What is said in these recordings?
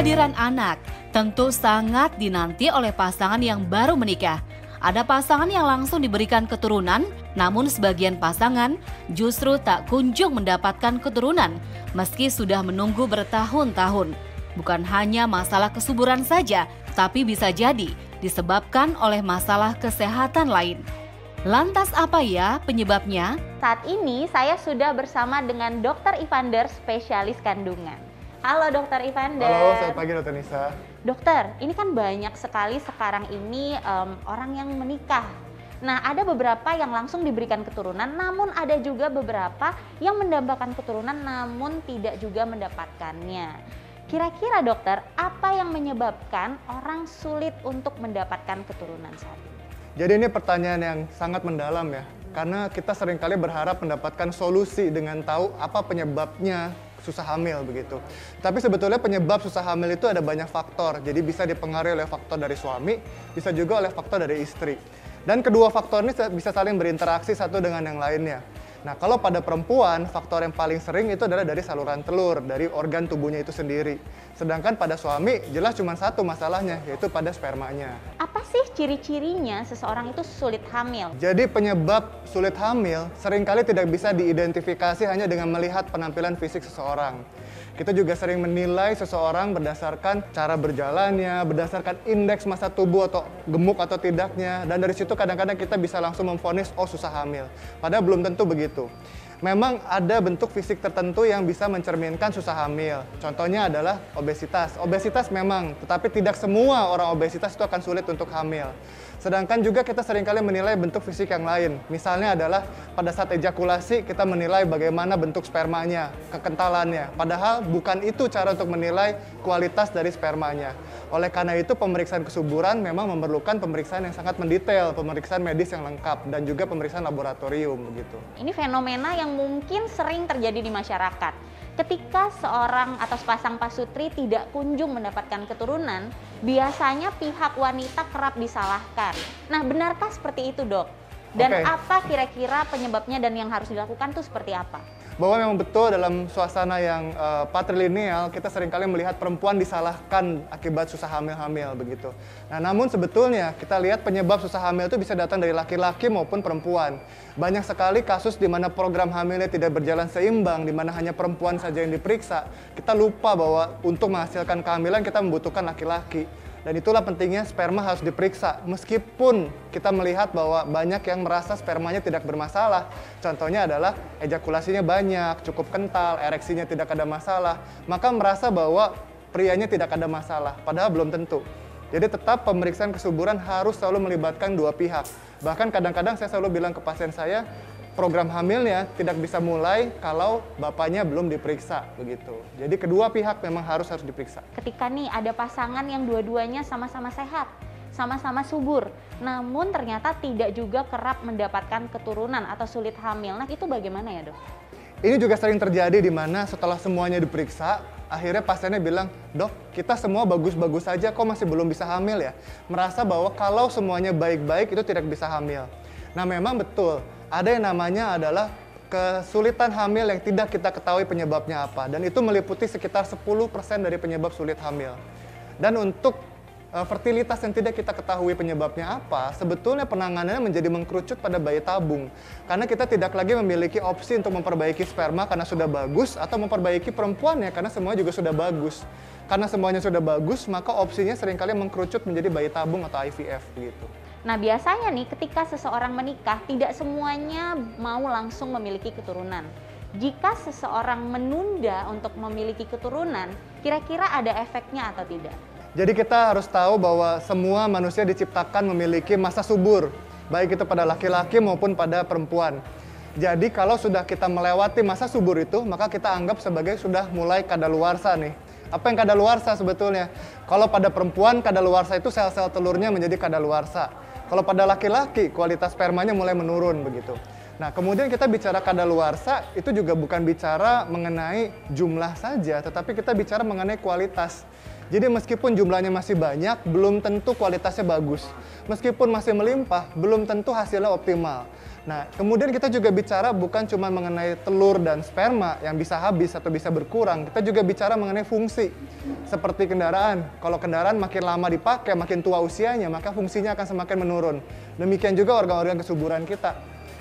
Kehadiran anak tentu sangat dinanti oleh pasangan yang baru menikah. Ada pasangan yang langsung diberikan keturunan, namun sebagian pasangan justru tak kunjung mendapatkan keturunan meski sudah menunggu bertahun-tahun. Bukan hanya masalah kesuburan saja, tapi bisa jadi disebabkan oleh masalah kesehatan lain. Lantas apa ya penyebabnya? Saat ini saya sudah bersama dengan Dr. Ivander, spesialis kandungan. Halo Dr. Ivander. Halo, selamat pagi Dr. Nisa. Dokter, ini kan banyak sekali sekarang ini orang yang menikah. Nah, ada beberapa yang langsung diberikan keturunan, namun ada juga beberapa yang mendambakan keturunan namun tidak juga mendapatkannya. Kira-kira dokter, apa yang menyebabkan orang sulit untuk mendapatkan keturunan saat ini? Jadi ini pertanyaan yang sangat mendalam ya, karena kita seringkali berharap mendapatkan solusi dengan tahu apa penyebabnya susah hamil begitu. Tapi sebetulnya penyebab susah hamil itu ada banyak faktor, jadi bisa dipengaruhi oleh faktor dari suami, bisa juga oleh faktor dari istri. Dan kedua faktor ini bisa saling berinteraksi satu dengan yang lainnya. Nah, kalau pada perempuan, faktor yang paling sering itu adalah dari saluran telur, dari organ tubuhnya itu sendiri. Sedangkan pada suami, jelas cuma satu masalahnya, yaitu pada spermanya. Apa sih ciri-cirinya seseorang itu sulit hamil? Jadi penyebab sulit hamil seringkali tidak bisa diidentifikasi hanya dengan melihat penampilan fisik seseorang. Kita juga sering menilai seseorang berdasarkan cara berjalannya, berdasarkan indeks massa tubuh atau gemuk atau tidaknya. Dan dari situ kadang-kadang kita bisa langsung memvonis, oh susah hamil. Padahal belum tentu begitu. Memang ada bentuk fisik tertentu yang bisa mencerminkan susah hamil. Contohnya adalah obesitas. Obesitas memang, tetapi tidak semua orang obesitas itu akan sulit untuk hamil. Sedangkan juga kita seringkali menilai bentuk fisik yang lain. Misalnya adalah pada saat ejakulasi kita menilai bagaimana bentuk spermanya, kekentalannya. Padahal bukan itu cara untuk menilai kualitas dari spermanya. Oleh karena itu pemeriksaan kesuburan memang memerlukan pemeriksaan yang sangat mendetail, pemeriksaan medis yang lengkap dan juga pemeriksaan laboratorium begitu. Ini fenomena yang mungkin sering terjadi di masyarakat. Ketika seorang atau sepasang pasutri tidak kunjung mendapatkan keturunan, biasanya pihak wanita kerap disalahkan. Nah, benarkah seperti itu, Dok? Dan apa kira-kira penyebabnya dan yang harus dilakukan tuh seperti apa? Bahwa memang betul dalam suasana yang patrilineal, kita seringkali melihat perempuan disalahkan akibat susah hamil-hamil begitu. Nah, namun sebetulnya kita lihat penyebab susah hamil itu bisa datang dari laki-laki maupun perempuan. Banyak sekali kasus di mana program hamilnya tidak berjalan seimbang, di mana hanya perempuan saja yang diperiksa. Kita lupa bahwa untuk menghasilkan kehamilan kita membutuhkan laki-laki. Dan itulah pentingnya sperma harus diperiksa. Meskipun kita melihat bahwa banyak yang merasa spermanya tidak bermasalah. Contohnya adalah ejakulasinya banyak, cukup kental, ereksinya tidak ada masalah. Maka merasa bahwa prianya tidak ada masalah, padahal belum tentu. Jadi tetap pemeriksaan kesuburan harus selalu melibatkan dua pihak. Bahkan kadang-kadang saya selalu bilang ke pasien saya, program hamilnya tidak bisa mulai kalau bapaknya belum diperiksa begitu. Jadi kedua pihak memang harus diperiksa. Ketika nih ada pasangan yang dua-duanya sama-sama sehat, sama-sama subur, namun ternyata tidak juga kerap mendapatkan keturunan atau sulit hamil. Nah, itu bagaimana ya, Dok? Ini juga sering terjadi di mana setelah semuanya diperiksa, akhirnya pasiennya bilang, "Dok, kita semua bagus-bagus saja, kok masih belum bisa hamil ya?" Merasa bahwa kalau semuanya baik-baik itu tidak bisa hamil. Nah, memang betul. Ada yang namanya adalah kesulitan hamil yang tidak kita ketahui penyebabnya apa. Dan itu meliputi sekitar 10% dari penyebab sulit hamil. Dan untuk fertilitas yang tidak kita ketahui penyebabnya apa, sebetulnya penanganannya menjadi mengkerucut pada bayi tabung. Karena kita tidak lagi memiliki opsi untuk memperbaiki sperma karena sudah bagus, atau memperbaiki perempuannya karena semuanya juga sudah bagus. Karena semuanya sudah bagus, maka opsinya seringkali mengkerucut menjadi bayi tabung atau IVF gitu. Nah, biasanya nih ketika seseorang menikah, tidak semuanya mau langsung memiliki keturunan. Jika seseorang menunda untuk memiliki keturunan, kira-kira ada efeknya atau tidak? Jadi kita harus tahu bahwa semua manusia diciptakan memiliki masa subur, baik itu pada laki-laki maupun pada perempuan. Jadi kalau sudah kita melewati masa subur itu, maka kita anggap sebagai sudah mulai kadaluarsa nih. Apa yang kadaluarsa sebetulnya? Kalau pada perempuan, kadaluarsa itu sel-sel telurnya menjadi kadaluarsa. Kalau pada laki-laki, kualitas spermanya mulai menurun begitu. Nah, kemudian kita bicara kadaluarsa, itu juga bukan bicara mengenai jumlah saja, tetapi kita bicara mengenai kualitas. Jadi meskipun jumlahnya masih banyak, belum tentu kualitasnya bagus. Meskipun masih melimpah, belum tentu hasilnya optimal. Nah, kemudian kita juga bicara bukan cuma mengenai telur dan sperma yang bisa habis atau bisa berkurang, kita juga bicara mengenai fungsi. Seperti kendaraan, kalau kendaraan makin lama dipakai, makin tua usianya, maka fungsinya akan semakin menurun. Demikian juga organ-organ kesuburan kita.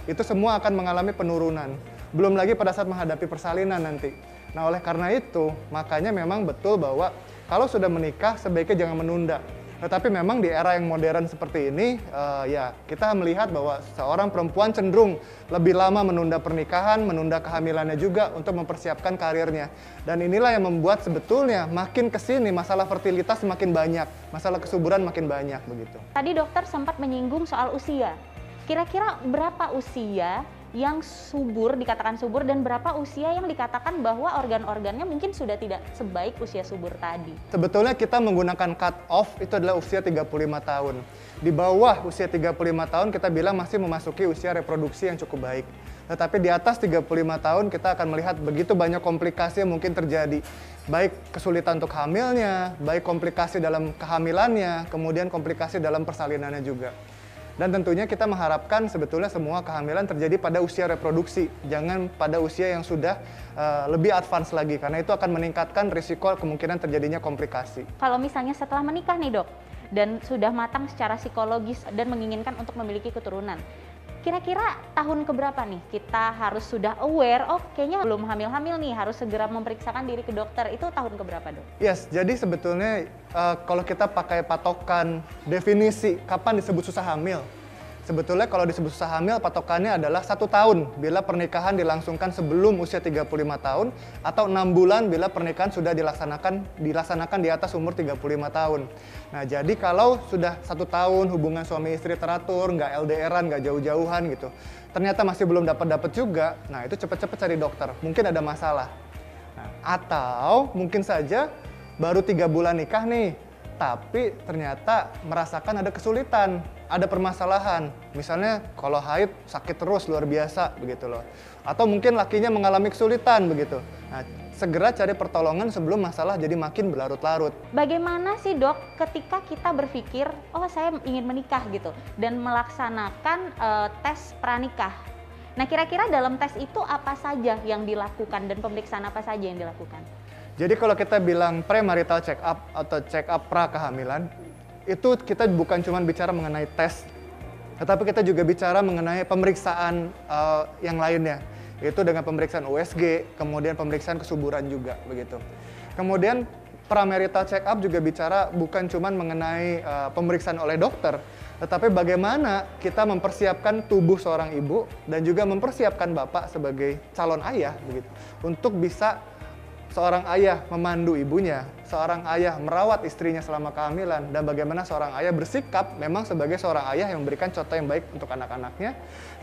Itu semua akan mengalami penurunan. Belum lagi pada saat menghadapi persalinan nanti. Nah, oleh karena itu, makanya memang betul bahwa kalau sudah menikah, sebaiknya jangan menunda. Tetapi memang di era yang modern seperti ini, ya kita melihat bahwa seorang perempuan cenderung lebih lama menunda pernikahan, menunda kehamilannya juga untuk mempersiapkan karirnya. Dan inilah yang membuat sebetulnya makin kesini masalah fertilitas semakin banyak, masalah kesuburan makin banyak begitu. Tadi dokter sempat menyinggung soal usia. Kira-kira berapa usia yang subur, dikatakan subur, dan berapa usia yang dikatakan bahwa organ-organnya mungkin sudah tidak sebaik usia subur tadi? Sebetulnya kita menggunakan cut off itu adalah usia 35 tahun. Di bawah usia 35 tahun kita bilang masih memasuki usia reproduksi yang cukup baik. Tetapi di atas 35 tahun kita akan melihat begitu banyak komplikasi yang mungkin terjadi. Baik kesulitan untuk hamilnya, baik komplikasi dalam kehamilannya, kemudian komplikasi dalam persalinannya juga. Dan tentunya kita mengharapkan sebetulnya semua kehamilan terjadi pada usia reproduksi, jangan pada usia yang sudah lebih advance lagi, karena itu akan meningkatkan risiko kemungkinan terjadinya komplikasi. Kalau misalnya setelah menikah nih dok, dan sudah matang secara psikologis dan menginginkan untuk memiliki keturunan, kira-kira tahun keberapa nih kita harus sudah aware, oh kayaknya belum hamil-hamil nih, harus segera memeriksakan diri ke dokter, itu tahun keberapa dok? Yes, jadi sebetulnya kalau kita pakai patokan definisi kapan disebut susah hamil, sebetulnya kalau disebut susah hamil patokannya adalah 1 tahun bila pernikahan dilangsungkan sebelum usia 35 tahun atau 6 bulan bila pernikahan sudah dilaksanakan di atas umur 35 tahun. Nah, jadi kalau sudah 1 tahun hubungan suami istri teratur, nggak LDR-an, nggak jauh-jauhan gitu, ternyata masih belum dapat juga, nah itu cepet-cepet cari dokter, mungkin ada masalah. Nah, atau mungkin saja baru 3 bulan nikah nih, tapi ternyata merasakan ada kesulitan, ada permasalahan. Misalnya kalau haid sakit terus luar biasa begitu loh. Atau mungkin lakinya mengalami kesulitan begitu. Nah, segera cari pertolongan sebelum masalah jadi makin berlarut-larut. Bagaimana sih dok ketika kita berpikir, oh saya ingin menikah gitu, dan melaksanakan tes pranikah. Nah kira-kira dalam tes itu apa saja yang dilakukan dan pemeriksaan apa saja yang dilakukan? Jadi kalau kita bilang premarital check up atau check up pra kehamilan, itu kita bukan cuma bicara mengenai tes, tetapi kita juga bicara mengenai pemeriksaan yang lainnya, yaitu dengan pemeriksaan USG, kemudian pemeriksaan kesuburan juga begitu. Kemudian pramarital check up juga bicara bukan cuma mengenai pemeriksaan oleh dokter, tetapi bagaimana kita mempersiapkan tubuh seorang ibu dan juga mempersiapkan bapak sebagai calon ayah begitu, untuk bisa seorang ayah memandu ibunya, seorang ayah merawat istrinya selama kehamilan, dan bagaimana seorang ayah bersikap memang sebagai seorang ayah yang memberikan contoh yang baik untuk anak-anaknya,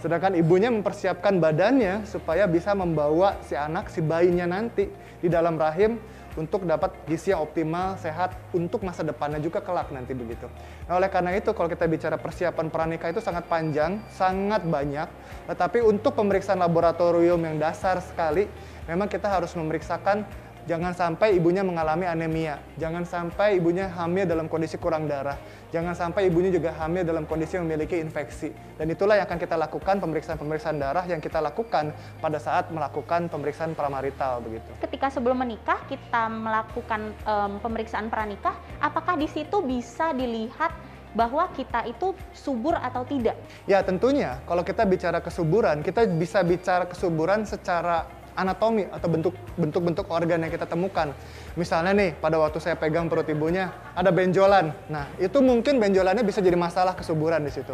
sedangkan ibunya mempersiapkan badannya supaya bisa membawa si anak, si bayinya nanti di dalam rahim untuk dapat gizi yang optimal, sehat untuk masa depannya juga kelak nanti begitu. Nah, oleh karena itu kalau kita bicara persiapan pranikah itu sangat panjang, sangat banyak, tetapi untuk pemeriksaan laboratorium yang dasar sekali, memang kita harus memeriksakan jangan sampai ibunya mengalami anemia, jangan sampai ibunya hamil dalam kondisi kurang darah, jangan sampai ibunya juga hamil dalam kondisi yang memiliki infeksi. Dan itulah yang akan kita lakukan, pemeriksaan-pemeriksaan darah yang kita lakukan pada saat melakukan pemeriksaan pramarital begitu. Ketika sebelum menikah kita melakukan pemeriksaan pranikah, apakah di situ bisa dilihat bahwa kita itu subur atau tidak? Ya tentunya, kalau kita bicara kesuburan, kita bisa bicara kesuburan secara anatomi atau bentuk-bentuk organ yang kita temukan. Misalnya nih, pada waktu saya pegang perut ibunya, ada benjolan. Nah, itu mungkin benjolannya bisa jadi masalah kesuburan di situ.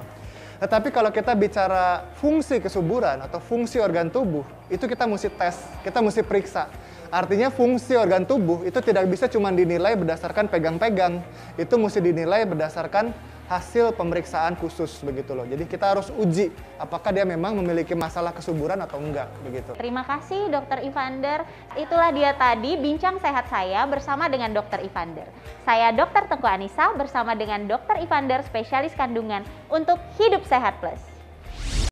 Tetapi kalau kita bicara fungsi kesuburan atau fungsi organ tubuh, itu kita mesti tes, kita mesti periksa. Artinya fungsi organ tubuh itu tidak bisa cuma dinilai berdasarkan pegang-pegang, itu mesti dinilai berdasarkan hasil pemeriksaan khusus begitu loh. Jadi kita harus uji apakah dia memang memiliki masalah kesuburan atau enggak begitu. Terima kasih Dr. Evander. Itulah dia tadi bincang sehat saya bersama dengan Dr. Evander. Saya Dr. Tengku Anissa bersama dengan Dr. Evander spesialis kandungan untuk Hidup Sehat Plus.